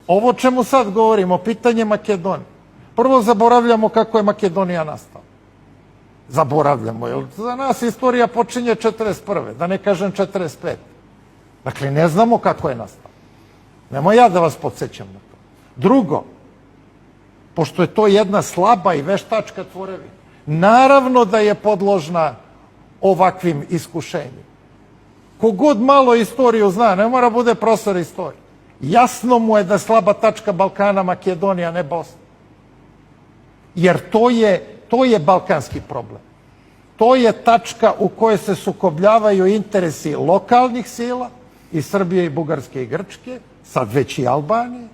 Ovo čemu sad govorimo, pitanje Makedonije. Prvo zaboravljamo kako je Makedonija nastala. Zaboravljamo, jer za nas istorija počinje 41. Da ne kažem 45. Dakle, ne znamo kako je nastala. Nemoj ja da vas podsjećam na to. Drugo, pošto je to jedna slaba i veštačka tvorevina, naravno da je podložna ovakvim iskušenjima. Kogod malo istoriju zna, ne mora bude profesor istorije, jasno mu je da je slaba tačka Balkana Makedonija, ne Bosna. Jer to je balkanski problem. To je tačka u kojoj se sukobljavaju interesi lokalnih sila i Srbije i Bugarske i Grčke, sad već i Albanije.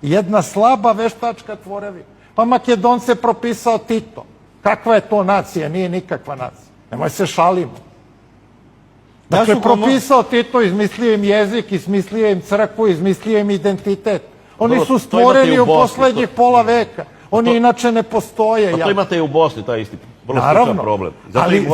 Jedna slaba veštačka tvorevina. Pa Makedonce je propisao Tito. Kakva je to nacija? Nije nikakva nacija. Nemoj se šalimo. Dakle, propisao Tito, izmislio im jezik, izmislio im crkvu, izmislio im identitet. Oni su stvoreni u poslednjih pola veka. Oni inače ne postoje. Pa to imate i u Bosni, taj isti problem. Ali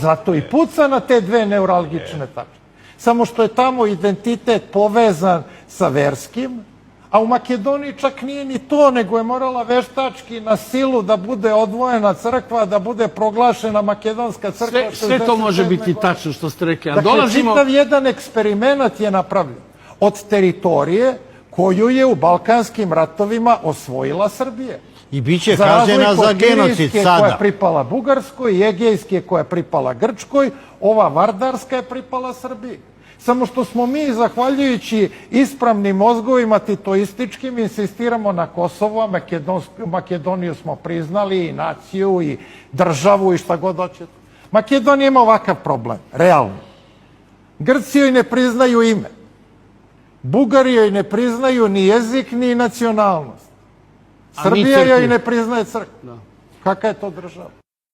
zato i puca na te dve neuralgične tačke. Samo što je tamo identitet povezan sa verskim, a u Makedoniji čak nije ni to, nego je morala veštački na silu da bude odvojena crkva, da bude proglašena makedonska crkva. Sve to može biti tačno što ste rekli. Dakle, čitav jedan eksperiment je napravljen od teritorije koju je u Balkanskim ratovima osvojila Srbija. I bit će kažnjena za genocid sada. Koja je pripala Bugarskoj, i Egejske koja je pripala Grčkoj, ova Vardarska je pripala Srbiji. Samo što smo mi, zahvaljujući ispravnim mozgovima titoističkim, insistiramo na Kosovu, a Makedoniju smo priznali, i naciju, i državu, i šta god hoćete. Makedonija ima ovakav problem, realno. Grci joj ne priznaju ime. Bugari joj ne priznaju ni jezik, ni nacionalnost. Srbija joj ne priznaje crkvu. Kakva je to država?